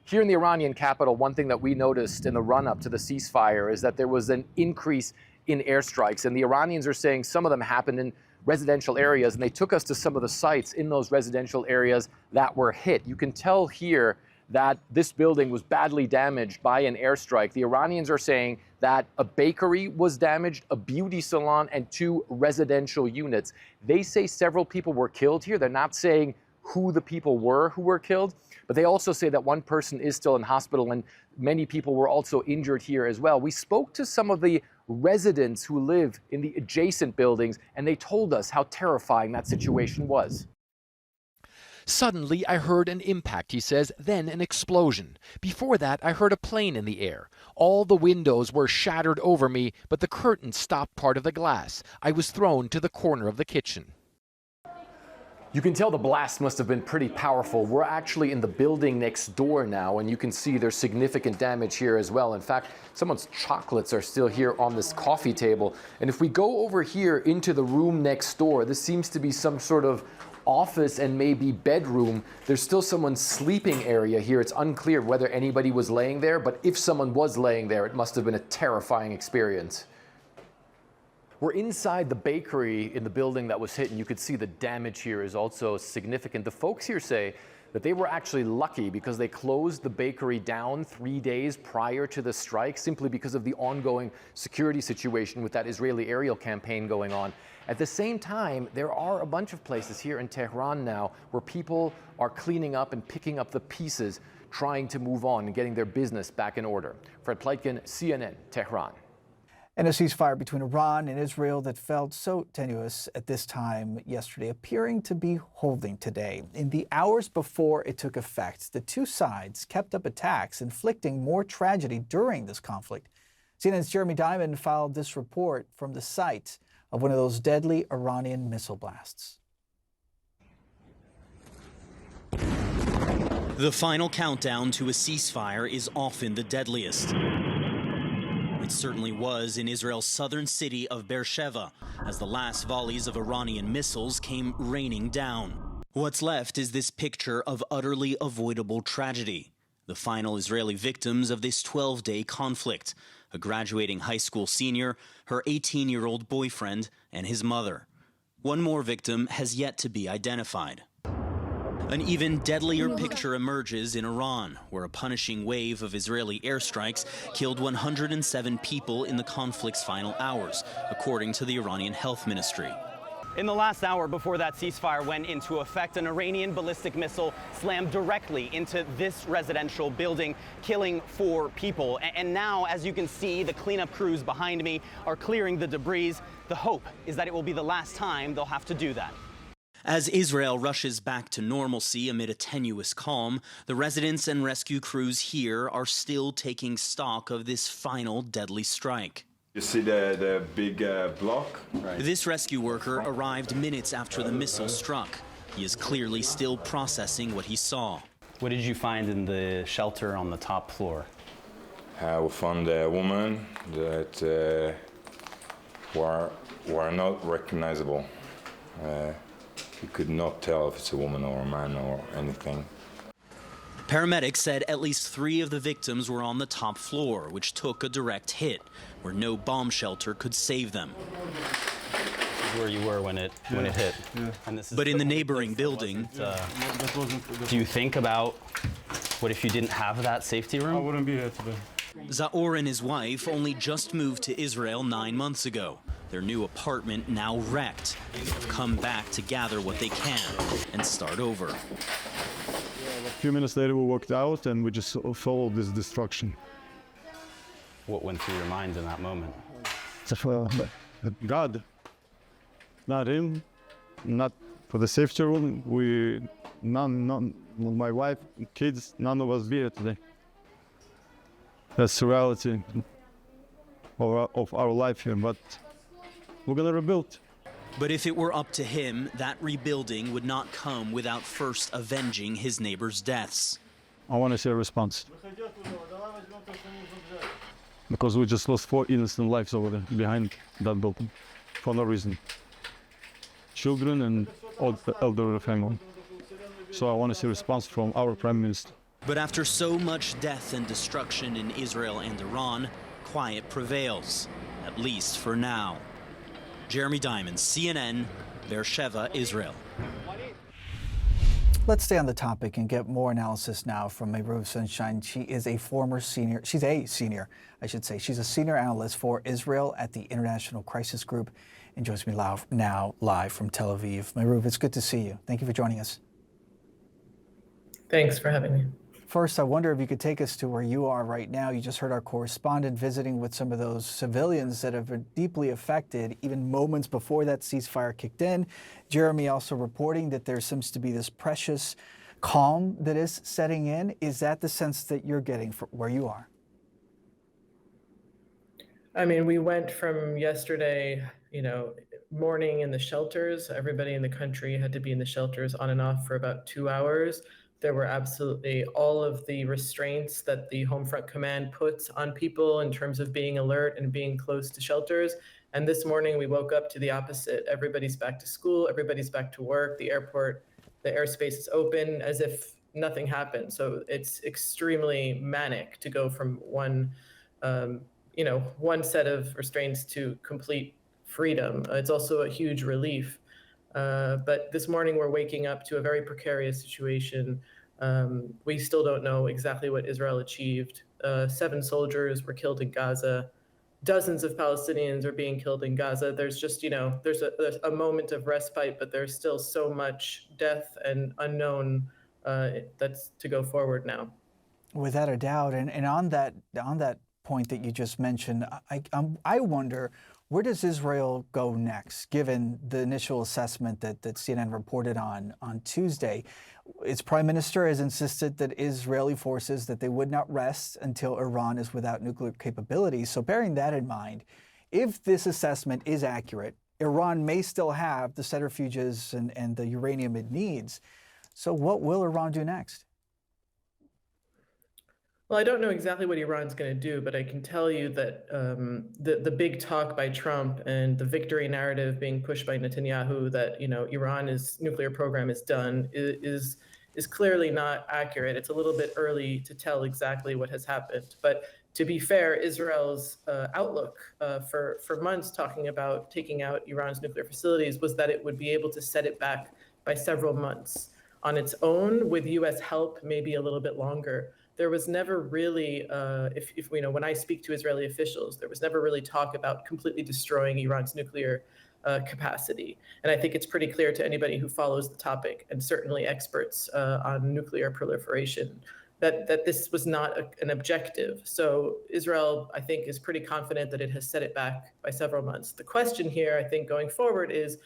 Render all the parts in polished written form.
Here in the Iranian capital, one thing that we noticed in the run-up to the ceasefire is that there was an increase in airstrikes. And the Iranians are saying some of them happened in residential areas, and they took us to some of the sites in those residential areas that were hit. You can tell here that this building was badly damaged by an airstrike. The Iranians are saying that a bakery was damaged, a beauty salon, and 2 residential units. They say several people were killed here. They're not saying who the people were who were killed, but they also say that one person is still in hospital and many people were also injured here as well. We spoke to some of the residents who live in the adjacent buildings, and they told us how terrifying that situation was. Suddenly, I heard an impact, he says, then an explosion. Before that, I heard a plane in the air. All the windows were shattered over me, but the curtain stopped part of the glass. I was thrown to the corner of the kitchen. You can tell the blast must have been pretty powerful. We're actually in the building next door now, and you can see there's significant damage here as well. In fact, someone's chocolates are still here on this coffee table. And if we go over here into the room next door, this seems to be some sort of office and maybe bedroom. There's still someone's sleeping area here. It's unclear whether anybody was laying there, but if someone was laying there, it must have been a terrifying experience. We're inside the bakery in the building that was hit, and you could see the damage here is also significant. The folks here say that they were actually lucky because they closed the bakery down 3 days prior to the strike simply because of the ongoing security situation with that Israeli aerial campaign going on. At the same time, there are a bunch of places here in Tehran now where people are cleaning up and picking up the pieces, trying to move on and getting their business back in order. Fred Pleitgen, CNN, Tehran. And a ceasefire between Iran and Israel that felt so tenuous at this time yesterday appearing to be holding today. In the hours before it took effect, the 2 sides kept up attacks, inflicting more tragedy during this conflict. CNN's Jeremy Diamond filed this report from the site of one of those deadly Iranian missile blasts. The final countdown to a ceasefire is often the deadliest. It certainly was in Israel's southern city of Beersheva, as the last volleys of Iranian missiles came raining down. What's left is this picture of utterly avoidable tragedy. The final Israeli victims of this 12-day conflict: a graduating high school senior, her 18-year-old boyfriend, and his mother. One more victim has yet to be identified. An even deadlier picture emerges in Iran, where a punishing wave of Israeli airstrikes killed 107 people in the conflict's final hours, according to the Iranian Health Ministry. In the last hour before that ceasefire went into effect, an Iranian ballistic missile slammed directly into this residential building, killing 4 people. And now, as you can see, the cleanup crews behind me are clearing the debris. The hope is that it will be the last time they'll have to do that. As Israel rushes back to normalcy amid a tenuous calm, the residents and rescue crews here are still taking stock of this final deadly strike. You see the big block? Right. This rescue worker arrived minutes after the missile struck. He is clearly still processing what he saw. What did you find in the shelter on the top floor? We found a woman that were not recognizable. You could not tell if it's a woman or a man or anything. Paramedics said at least 3 of the victims were on the top floor, which took a direct hit, where no bomb shelter could save them. This is where you were when it hit. Yeah. And this is but in the neighboring building, do you think about what if you didn't have that safety room? I wouldn't be here today. Zaor and his wife only just moved to Israel 9 months ago. Their new apartment now wrecked. They've come back to gather what they can and start over. A few minutes later, we walked out and we just followed this destruction. What went through your mind in that moment? God, not him, not for the safety room. None, my wife, kids, none of us be here today. That's the reality of our life here, but we're gonna rebuild. But if it were up to him, that rebuilding would not come without first avenging his neighbors' deaths. I want to see a response. Because we just lost 4 innocent lives over there, behind that building, for no reason. Children and elderly family. So I want to see a response from our Prime Minister. But after so much death and destruction in Israel and Iran, quiet prevails, at least for now. Jeremy Diamond, CNN, Beersheba, Israel. Let's stay on the topic and get more analysis now from Mayruv Sunshine. She's a senior, I should say. She's a senior analyst for Israel at the International Crisis Group and joins me now live from Tel Aviv. Mayruv, it's good to see you. Thank you for joining us. Thanks for having me. First, I wonder if you could take us to where you are right now. You just heard our correspondent visiting with some of those civilians that have been deeply affected even moments before that ceasefire kicked in. Jeremy also reporting that there seems to be this precious calm that is setting in. Is that the sense that you're getting from where you are? I mean, we went from yesterday, morning in the shelters. Everybody in the country had to be in the shelters on and off for about 2 hours. There were absolutely all of the restraints that the Homefront Command puts on people in terms of being alert and being close to shelters. And this morning we woke up to the opposite. Everybody's back to school, everybody's back to work, the airport, the airspace is open as if nothing happened. So it's extremely manic to go from one set of restraints to complete freedom. It's also a huge relief. But this morning we're waking up to a very precarious situation. We still don't know exactly what Israel achieved. 7 soldiers were killed in Gaza. Dozens of Palestinians are being killed in Gaza. There's just, there's a moment of respite, but there's still so much death and unknown that's to go forward now. Without a doubt. And on that point that you just mentioned, I wonder, where does Israel go next, given the initial assessment that CNN reported on Tuesday? Its prime minister has insisted that Israeli forces, that they would not rest until Iran is without nuclear capabilities. So bearing that in mind, if this assessment is accurate, Iran may still have the centrifuges and the uranium it needs. So what will Iran do next? Well, I don't know exactly what Iran's going to do, but I can tell you that the big talk by Trump and the victory narrative being pushed by Netanyahu that Iran's nuclear program is done is clearly not accurate. It's a little bit early to tell exactly what has happened. But to be fair, Israel's outlook for months talking about taking out Iran's nuclear facilities was that it would be able to set it back by several months on its own, with U.S. help, maybe a little bit longer. There was never really, when I speak to Israeli officials, there was never really talk about completely destroying Iran's nuclear capacity. And I think it's pretty clear to anybody who follows the topic, and certainly experts on nuclear proliferation, that this was not an objective. So Israel, I think, is pretty confident that it has set it back by several months. The question here, I think, going forward is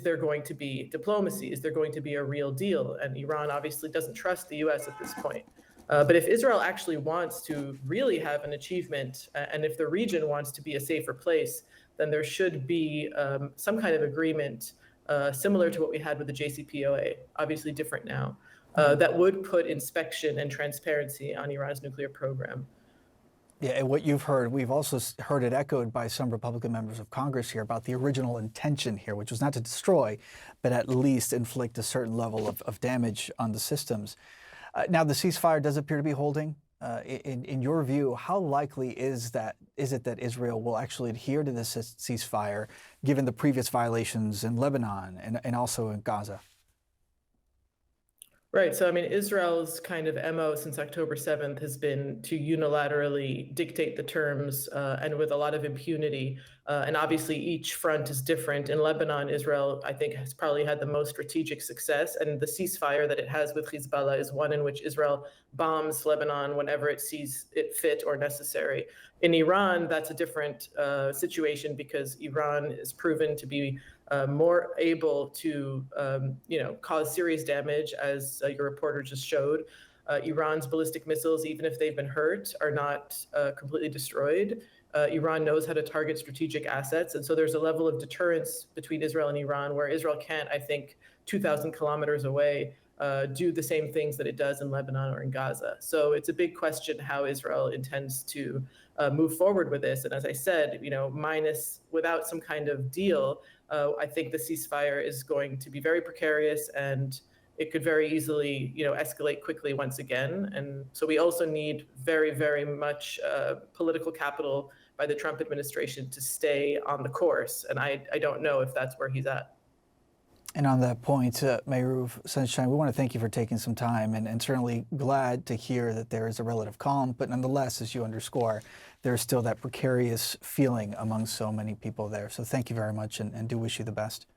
there going to be diplomacy? Is there going to be a real deal? And Iran obviously doesn't trust the U.S. at this point. But if Israel actually wants to really have an achievement, and if the region wants to be a safer place, then there should be some kind of agreement similar to what we had with the JCPOA, obviously different now, that would put inspection and transparency on Iran's nuclear program. Yeah, and what you've heard, we've also heard it echoed by some Republican members of Congress here about the original intention here, which was not to destroy, but at least inflict a certain level of damage on the systems. Now, the ceasefire does appear to be holding. In your view, how likely is it that Israel will actually adhere to this ceasefire, given the previous violations in Lebanon and also in Gaza? Right. So, I mean, Israel's kind of MO since October 7th has been to unilaterally dictate the terms and with a lot of impunity. And obviously, each front is different. In Lebanon, Israel, I think, has probably had the most strategic success. And the ceasefire that it has with Hezbollah is one in which Israel bombs Lebanon whenever it sees it fit or necessary. In Iran, that's a different situation because Iran is proven to be more able to, cause serious damage, as your reporter just showed. Iran's ballistic missiles, even if they've been hurt, are not completely destroyed. Iran knows how to target strategic assets. And so there's a level of deterrence between Israel and Iran where Israel can't, I think, 2,000 kilometers away, do the same things that it does in Lebanon or in Gaza. So it's a big question how Israel intends to move forward with this. And as I said, without some kind of deal, I think the ceasefire is going to be very precarious and it could very easily, escalate quickly once again. And so we also need very, very much political capital by the Trump administration to stay on the course. And I don't know if that's where he's at. And on that point, Mayruv Sunshine, we want to thank you for taking some time and certainly glad to hear that there is a relative calm. But nonetheless, as you underscore, there's still that precarious feeling among so many people there. So thank you very much and do wish you the best.